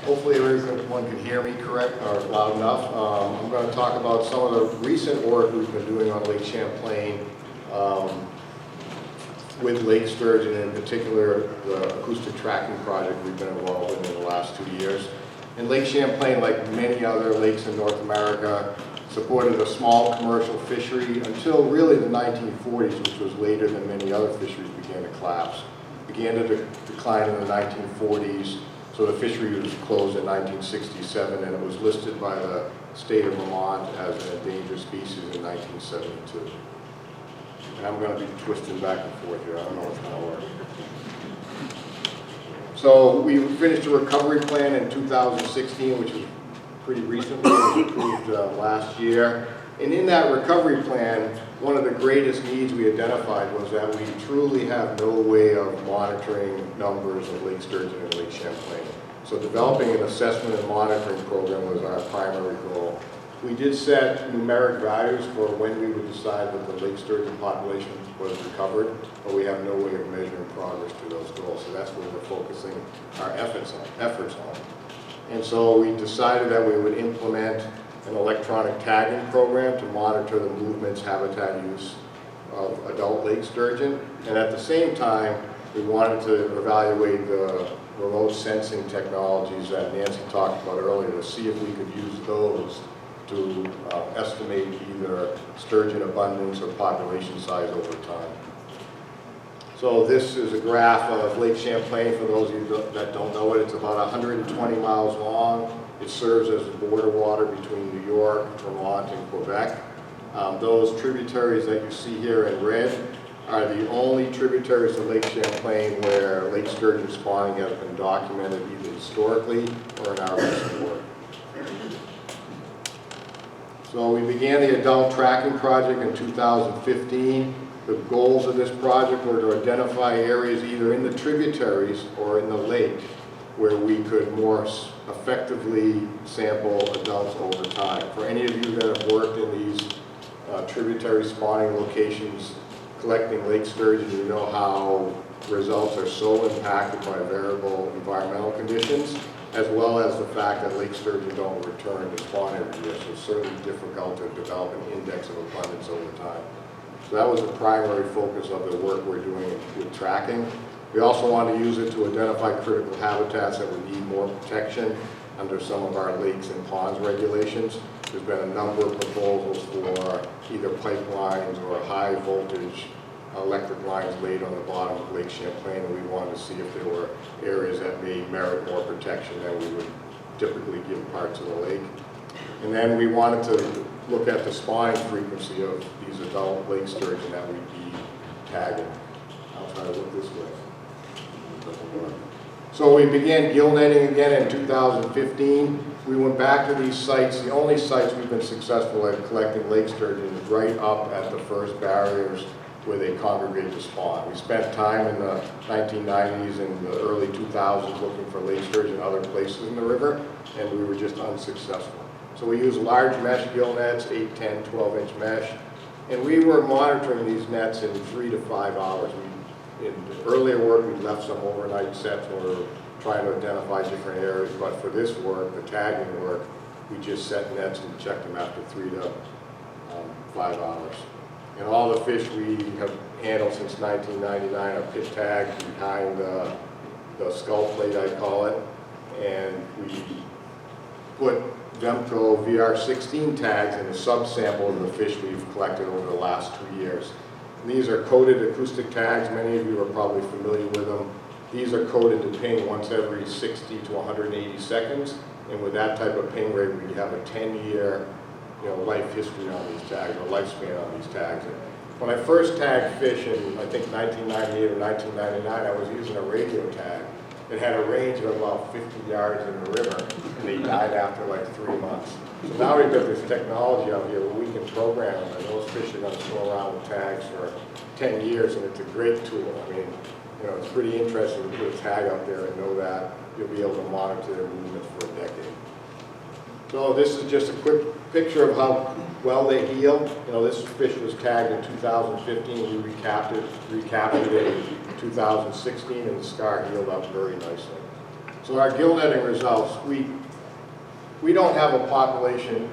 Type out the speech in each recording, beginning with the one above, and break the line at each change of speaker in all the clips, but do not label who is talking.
Hopefully everyone can hear me correct or loud enough. I'm going to talk about some of the recent work we've been doing on Lake Champlain with Lake Sturgeon, in particular the acoustic tracking project we've been involved in the last 2 years. And Lake Champlain, like many other lakes in North America, supported a small commercial fishery until really the 1940s, which was later than many other fisheries began to collapse. Began to decline in the 1940s. So the fishery was closed in 1967, and it was listed by the state of Vermont as an endangered species in 1972. And I'm going to be twisting back and forth here. I don't know what's going to work. So we finished a recovery plan in 2016, which was pretty recently. It was approved last year. And in that recovery plan, one of the greatest needs we identified was that we truly have no way of monitoring numbers of Lake Sturgeon and Lake Champlain. So developing an assessment and monitoring program was our primary goal. We did set numeric values for when we would decide that the Lake Sturgeon population was recovered, but we have no way of measuring progress to those goals. So that's where we're focusing our efforts on. And so we decided that we would implement an electronic tagging program to monitor the movements, habitat use of adult Lake Sturgeon. And at the same time, we wanted to evaluate the remote sensing technologies that Nancy talked about earlier to see if we could use those to estimate either sturgeon abundance or population size over time. So this is a graph of Lake Champlain. For those of you that don't know it, it's about 120 miles long. It serves as the border water between New York, Vermont, and Quebec. Those tributaries that you see here in red are the only tributaries of Lake Champlain where Lake Sturgeon spawning has been documented either historically or in our recent work. So we began the adult tracking project in 2015. The goals of this project were to identify areas either in the tributaries or in the lake where we could more effectively sample adults over time. For any of you that have worked in these tributary spawning locations collecting Lake Sturgeon, you know how results are so impacted by variable environmental conditions, as well as the fact that Lake Sturgeon don't return to spawn every year, so it's certainly difficult to develop an index of abundance over time. So that was the primary focus of the work we're doing with tracking. We also want to use it to identify critical habitats that would need more protection under some of our lakes and ponds regulations. There's been a number of proposals for either pipelines or high voltage electric lines laid on the bottom of Lake Champlain, and we wanted to see if there were areas that may merit more protection than we would typically give parts of the lake. And then we wanted to look at the spawning frequency of these adult Lake Sturgeon that we'd be tagging. I'll try to look this way. So we began gill netting again in 2015. We went back to these sites. The only sites we've been successful at collecting Lake Sturgeon is right up at the first barriers where they congregate to spawn. We spent time in the 1990s and the early 2000s looking for Lake Sturgeon other places in the river, and we were just unsuccessful. So we used large mesh gill nets, 8, 10, 12-inch mesh, and we were monitoring these nets in 3 to 5 hours. In earlier work, we left some overnight sets where we were trying to identify different areas, but for this work, the tagging work, we just set nets and checked them after 3 to 5 hours. And all the fish we have handled since 1999 are pit tagged behind the skull plate, I call it, and we put Vemco VR16 tags in a subsample of the fish we've collected over the last 2 years. And these are coded acoustic tags. Many of you are probably familiar with them. These are coded to ping once every 60 to 180 seconds, and with that type of ping rate, we have a 10-year life history on these tags, or lifespan on these tags. And when I first tagged fish in, I think, 1998 or 1999, I was using a radio tag. It had a range of about 50 yards in the river, and they died after like 3 months. So now we've got this technology out here where we can program them, and those fish are going to swim around with tags for 10 years, and it's a great tool. I mean, it's pretty interesting to put a tag up there and know that you'll be able to monitor their movements for a decade. So this is just a quick picture of how well they heal. This fish was tagged in 2015. We recaptured it in 2016, and the scar healed up very nicely. So our gill netting results, we don't have a population.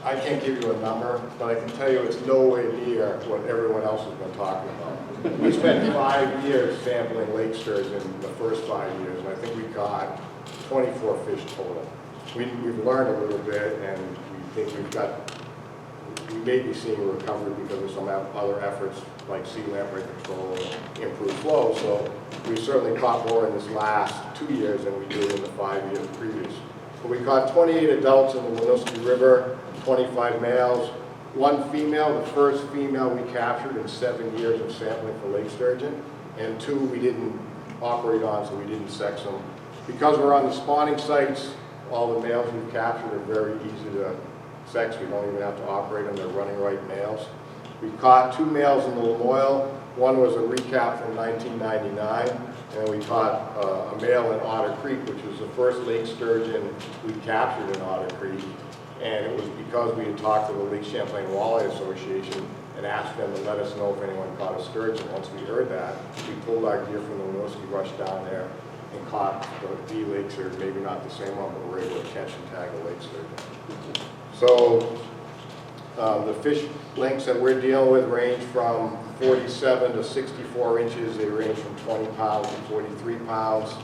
I can't give you a number, but I can tell you it's nowhere near what everyone else has been talking about. We spent 5 years sampling lake sturgeon the first 5 years, and I think we caught 24 fish total. We've learned a little bit, and we think we may be seeing a recovery because of some other efforts like sea lamprey control and improved flow. So we certainly caught more in this last 2 years than we did in the 5 years previous. But we caught 28 adults in the Winooski River, 25 males, 1 female, the first female we captured in 7 years of sampling for lake sturgeon, and 2 we didn't operate on, so we didn't sex them. Because we're on the spawning sites, all the males we've captured are very easy to sex. We don't even have to operate them, they're running right males. We caught 2 males in the Lamoille. One was a recap from 1999, and we caught a male in Otter Creek, which was the first lake sturgeon we captured in Otter Creek. And it was because we had talked to the Lake Champlain Walleye Association and asked them to let us know if anyone caught a sturgeon. Once we heard that, we pulled our gear from the Winooski, rushed down there, and caught the lake sturgeon. Maybe not the same one, but we were able to catch and tag a lake sturgeon. So the fish lengths that we're dealing with range from 47 to 64 inches. They range from 20 pounds to 43 pounds.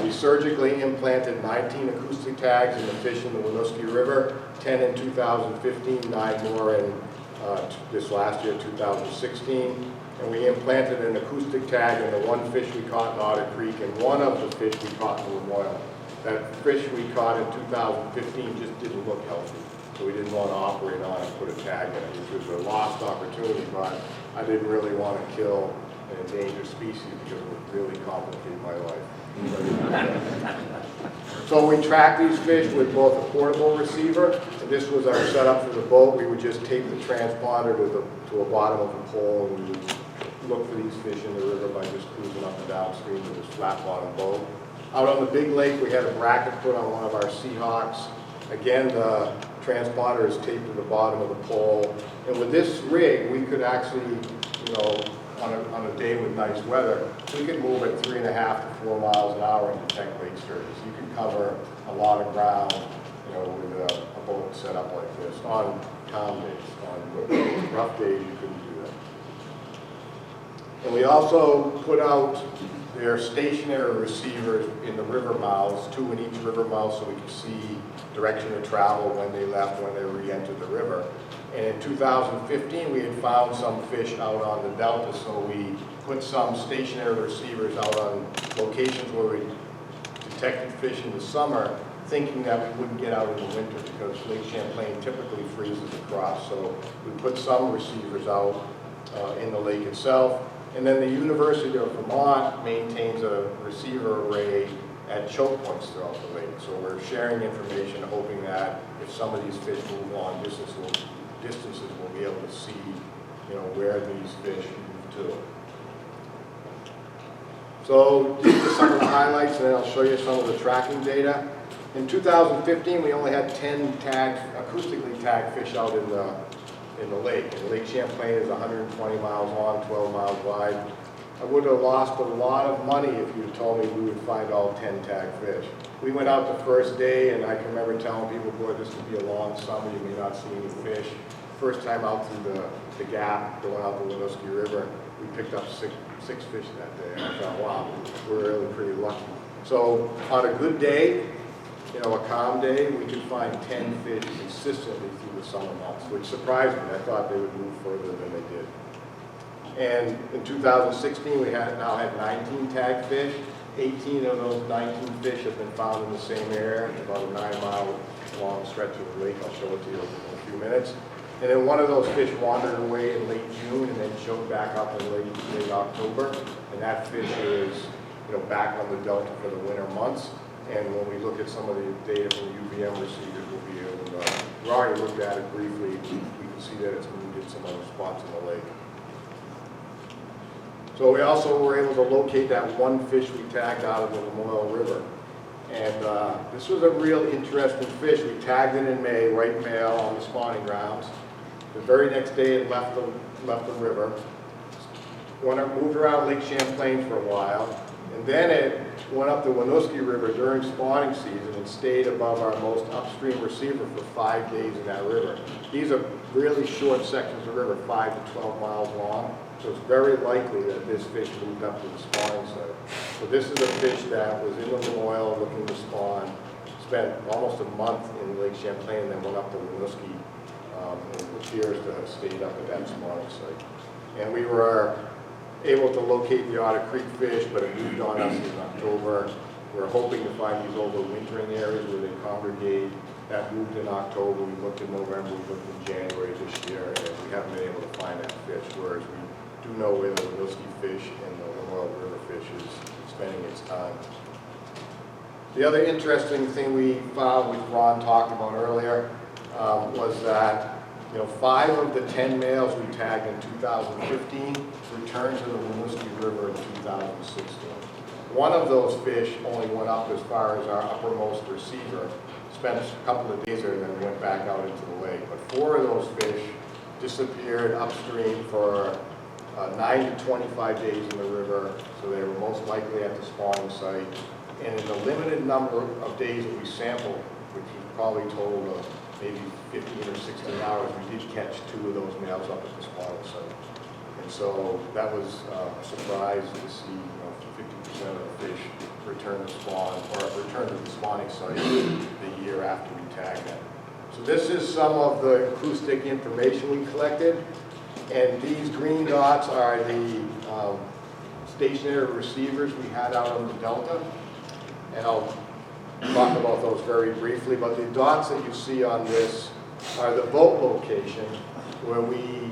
We surgically implanted 19 acoustic tags in the fish in the Winooski River, 10 in 2015, 9 more in this last year, 2016. And we implanted an acoustic tag in the 1 fish we caught in Otter Creek and 1 of the fish we caught in the Lamoille. That fish we caught in 2015 just didn't look healthy, so we didn't want to operate on and put a tag in it, which was a lost opportunity, but I didn't really want to kill an endangered species because it would really complicate my life. So we tracked these fish with both a portable receiver, and this was our setup for the boat. We would just tape the transponder to a bottom of a pole, and we would look for these fish in the river by just cruising up and downstream with this flat bottom boat. Out on the big lake, we had a bracket put on one of our Seahawks. Again, the transponder is taped to the bottom of the pole. And with this rig, we could actually, on a day with nice weather, we could move at 3.5 to 4 miles an hour and detect lake sturgeons. You can cover a lot of ground, with a boat set up like this on calm days. On rough days, you couldn't do that. And we also put out their stationary receivers in the river mouths, 2 in each river mouth, so we could see direction of travel when they left, when they re-entered the river. And in 2015, we had found some fish out on the delta, so we put some stationary receivers out on locations where we detected fish in the summer, thinking that we wouldn't get out in the winter because Lake Champlain typically freezes across. So we put some receivers out in the lake itself. And then the University of Vermont maintains a receiver array at choke points throughout the lake. So we're sharing information, hoping that if some of these fish move long distances, we'll be able to see, where these fish move to. So these are some of the highlights, and then I'll show you some of the tracking data. In 2015, we only had 10 acoustically tagged fish out in the lake. And Lake Champlain is 120 miles long, 12 miles wide. I would have lost a lot of money if you had told me we would find all 10 tagged fish. We went out the first day, and I can remember telling people, boy, this would be a long summer, you may not see any fish. First time out through the gap, going out the Winooski River, we picked up six fish that day. And I thought, wow, we're really pretty lucky. So on a good day, a calm day, we could find 10 fish consistently through the summer months, which surprised me. I thought they would move further than they did. And in 2016, we now had 19 tagged fish. 18 of those 19 fish have been found in the same area, about a 9-mile long stretch of the lake. I'll show it to you in a few minutes. And then one of those fish wandered away in late June and then showed back up in late October. And that fish is, back on the delta for the winter months. And when we look at some of the data from the UVM receivers, we'll be able to, we already looked at it briefly, we can see that it's moved in some other spots in the lake. So we also were able to locate that 1 fish we tagged out of the Lamoille River. And this was a real interesting fish. We tagged it in May, right male on the spawning grounds. The very next day it left the river. Moved around Lake Champlain for a while. And then it went up the Winooski River during spawning season and stayed above our most upstream receiver for 5 days in that river. These are really short sections of river, 5 to 12 miles long. So it's very likely that this fish moved up to the spawning site. So this is a fish that was in the Lamoille looking to spawn, spent almost a month in Lake Champlain, and then went up to Winooski, and appears to have stayed up at that spawning site. And we were able to locate the Otter Creek fish, but it moved on us in October. We're hoping to find these overwintering areas where they congregate. That moved in October. We looked in November, we looked in January this year, and we haven't been able to find that fish, whereas we do know where the Winooski fish and the Lamoille River fish is spending its time. The other interesting thing we found, which Ron talked about earlier, was that 5 of the 10 males we tagged in 2015 returned to the Winooski River in 2016. One of those fish only went up as far as our uppermost receiver, spent a couple of days there, and then went back out into the lake. But 4 of those fish disappeared upstream for 9 to 25 days in the river, so they were most likely at the spawning site. And in the limited number of days that we sampled, which is probably total of maybe 15 or 16 hours, we did catch 2 of those males up at the spawning site. And so that was a surprise to see 50% of the fish return to spawn, or return to the spawning site the year after we tagged them. So this is some of the acoustic information we collected. And these green dots are the stationary receivers we had out on the Delta. And I'll talk about those very briefly, but the dots that you see on this are the boat location where we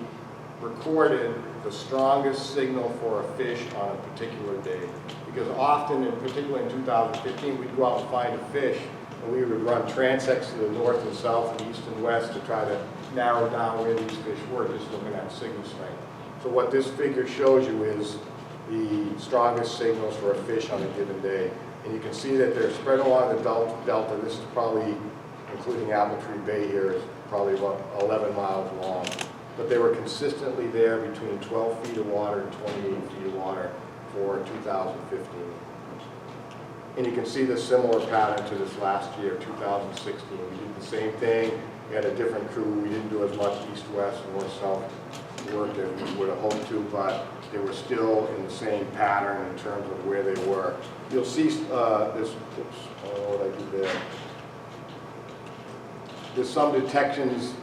recorded the strongest signal for a fish on a particular day. Because often, and particularly in 2015, we'd go out and find a fish, and we would run transects to the north and south and east and west to try to narrow down where these fish were, just looking at signal strength. So what this figure shows you is the strongest signals for a fish on a given day. And you can see that they're spread along the delta. This is probably, including Apple Tree Bay here, is probably about 11 miles long. But they were consistently there between 12 feet of water and 28 feet of water for 2015. And you can see the similar pattern to this last year, 2016. We did the same thing. We had a different crew. We didn't do as much east-west, north-south work as we would have hoped to, but they were still in the same pattern in terms of where they were. You'll see this, oops, I don't know what I did there. There's some detections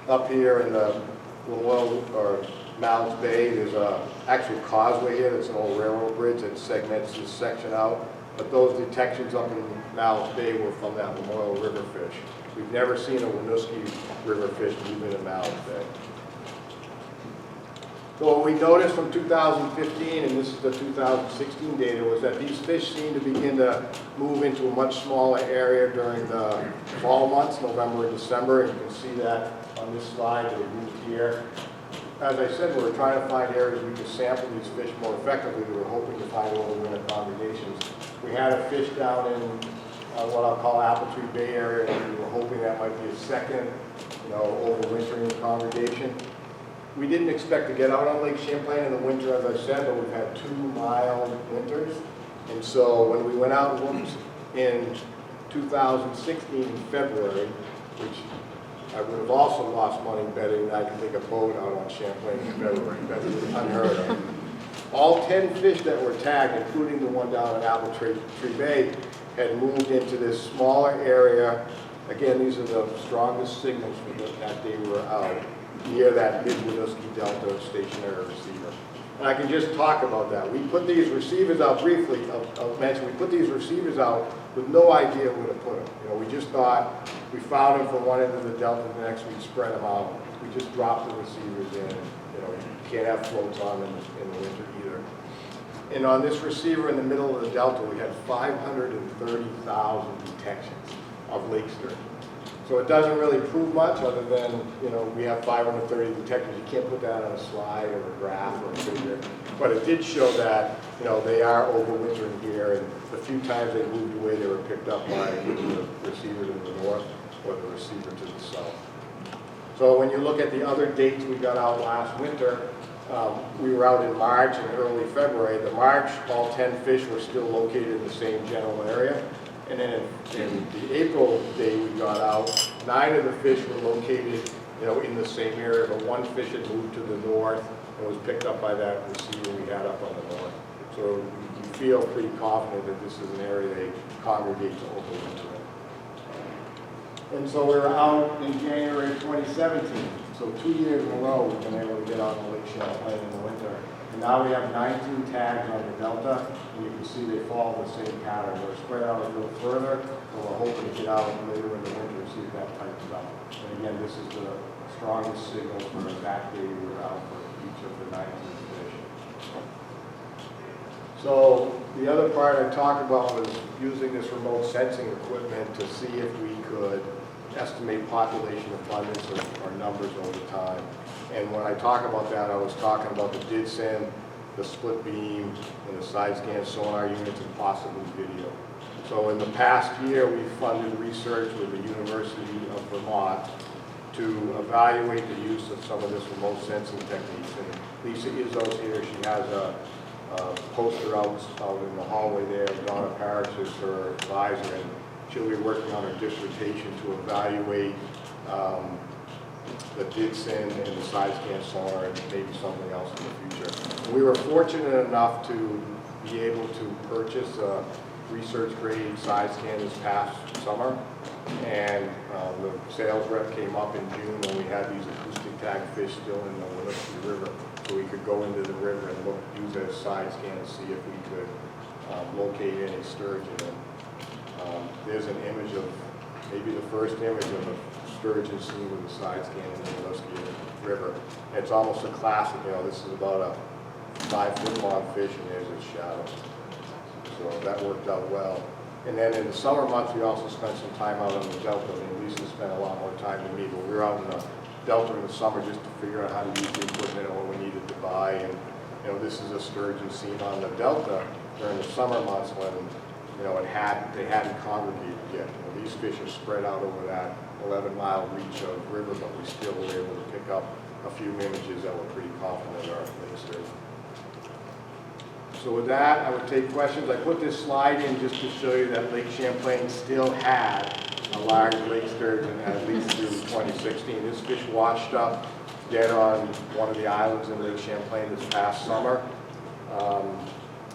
up here in the Lamoille or Mounds Bay. There's a actual causeway here. That's an old railroad bridge that segments this section out. But those detections up in Mounds Bay were from that Lamoille River fish. We've never seen a Winooski River fish move in Mounds Bay. So what we noticed from 2015, and this is the 2016 data, was that these fish seem to begin to move into a much smaller area during the fall months, November and December, and you can see that on this slide. They moved here. As I said, we were trying to find areas we could sample these fish more effectively. We were hoping to find overwinter congregations. We had a fish down in what I'll call Apple Tree Bay area, and we were hoping that might be a second, overwintering congregation. We didn't expect to get out on Lake Champlain in the winter, as I said, but we've had 2 mild winters. And so when we went out and looked in 2016 in February, which I would have also lost money betting that I could take a boat out on Champlain in February. That's unheard of. All 10 fish that were tagged, including the one down in Apple Tree Bay, had moved into this smaller area. Again, these are the strongest signals for that day we were out, near that mid-Winooski Delta stationary receiver. And I can just talk about that. We put these receivers out briefly, I'll mention, we put these receivers out with no idea where to put them. We just thought we found them from one end of the Delta, the next we'd spread them out. We just dropped the receivers in. You can't have floats on them in the winter either. And on this receiver in the middle of the Delta, we had 530,000 detections of lake sturgeon. So it doesn't really prove much other than, we have 530 detectors. You can't put that on a slide or a graph or a figure. But it did show that, they are overwintering here, and the few times they moved away, they were picked up by the receiver to the north or the receiver to the south. So when you look at the other dates we got out last winter, we were out in March and early February. The March, all 10 fish were still located in the same general area. And then in the April day we got out, 9 of the fish were located, in the same area, but 1 fish had moved to the north and was picked up by that receiver we had up on the north. So we feel pretty confident that this is an area they congregate to overwinter in. And so we were out in January of 2017. So 2 years in a row we've been able to get out on Lake Champlain in the winter. And now we have 19 tags on the delta, and you can see they follow the same pattern. They're spread out a little further, and we're hoping to get out later in the winter and see if that tightens up. And again, this is the strongest signal for that day we were out for each of the 19 fish. So the other part I talked about was using this remote sensing equipment to see if we could estimate population abundance or numbers over time. And when I talk about that, I was talking about the DIDSIN, the split beam, and the side scan sonar units, and possibly video. So in the past year, we funded research with the University of Vermont to evaluate the use of some of this remote sensing techniques. And Lisa Izzo's here. She has a poster out in the hallway there. Donna Parrish is her advisor, and she'll be working on her dissertation to evaluate the DIDSIN and the side scan sonar and maybe something else in the future. We were fortunate enough to be able to purchase a research grade side scan this past summer, and the sales rep came up in June when we had these acoustic tag fish still in the Winooski River, so we could go into the river and use a side scan and see if we could locate any sturgeon. And there's an image of, maybe the first image of a sturgeon seen with a side scan in the Winooski River. It's almost a classic, this is about a 5-foot long fish, and there's its shadow. So that worked out well. And then in the summer months, we also spent some time out on the Delta. I mean, Lisa spent a lot more time than me, but we were out in the Delta in the summer just to figure out how to use the equipment and what we needed to buy. And this is a sturgeon seen on the Delta during the summer months when they hadn't congregated yet. These fish are spread out over that 11-mile reach of river, but we still were able to pick up a few images that were pretty confident are lake sturgeon. So with that, I would take questions. I put this slide in just to show you that Lake Champlain still had a large lake sturgeon at least through 2016. This fish washed up dead on one of the islands in Lake Champlain this past summer.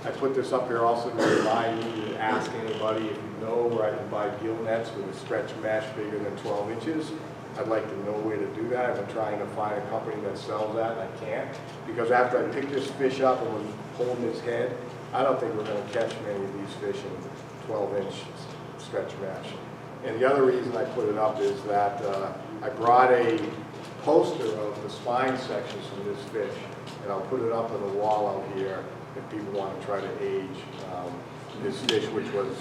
I put this up here also to remind you to ask anybody if you know where I can buy gill nets with a stretch mesh bigger than 12 inches. I'd like to know where to do that. I've been trying to find a company that sells that, and I can't. Because after I picked this fish up and was holding his head, I don't think we're going to catch many of these fish in 12-inch stretch mesh. And the other reason I put it up is that I brought a poster of the spine sections from this fish, and I'll put it up on the wall out here if people want to try to age this fish, which was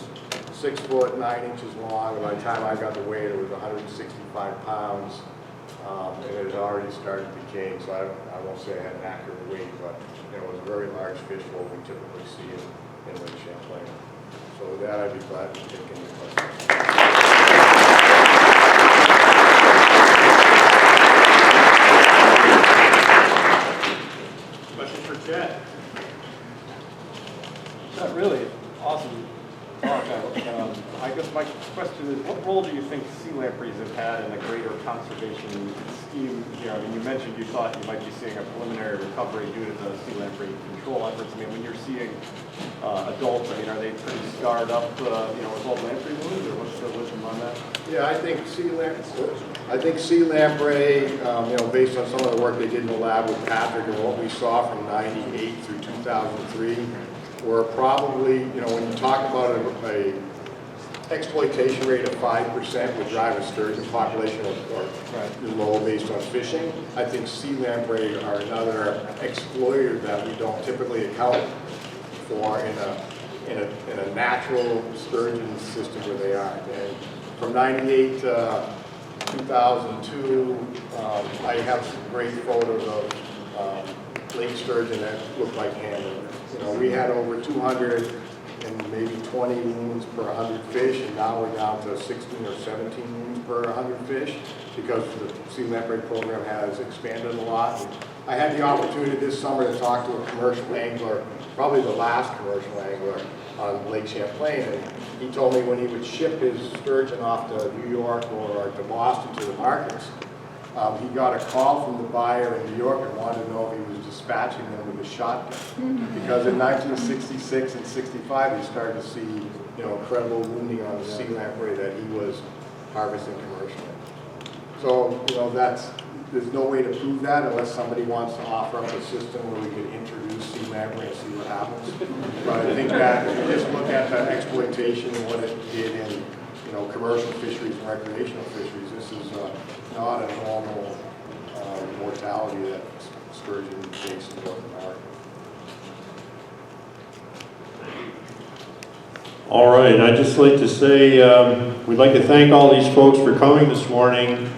6 foot 9 inches long. And by the time I got the weight, it was 165 pounds, and it had already started decaying. So I won't say I had an accurate weight, but it was a very large fish for what we typically see in Lake Champlain. So with that, I'd be glad to take any questions.
Question for Chet.
That's really awesome talk. I guess my question is, what role do you think sea lampreys have had in a greater conservation scheme here? I mean, you mentioned you thought you might be seeing a preliminary recovery due to the sea lamprey control efforts. I mean, when you're seeing adults, I mean, are they pretty scarred up, with all lamprey wounds, or what's the wisdom on that?
Yeah, I think sea lamprey, based on some of the work they did in the lab with Patrick and what we saw from '98 through 2003, were probably, when you talk about a exploitation rate of 5% would drive a sturgeon population or low based on fishing. I think sea lamprey are another exploiter that we don't typically account for in a natural sturgeon system where they are. And from '98 to 2002, I have some great photos of lake sturgeon that look like handling. We had over 200 and maybe 20 wounds per 100 fish, and now we're down to 16 or 17 wounds per 100 fish because the sea lamprey program has expanded a lot. I had the opportunity this summer to talk to a commercial angler, probably the last commercial angler on Lake Champlain, and he told me when he would ship his sturgeon off to New York or to Boston to the markets, he got a call from the buyer in New York and wanted to know if he was dispatching them with a shotgun. Because in 1966 and 65, he started to see, you know, incredible wounding on the sea lamprey that he was harvesting commercially. So, you know, there's no way to prove that unless somebody wants to offer up a system where we could introduce sea lamprey and see what happens. But I think that if you just look at the exploitation and what it did in, you know, commercial fisheries and recreational fisheries, this is not a normal mortality that sturgeon takes in North America.
All right, I'd just like to say we'd like to thank all these folks for coming this morning.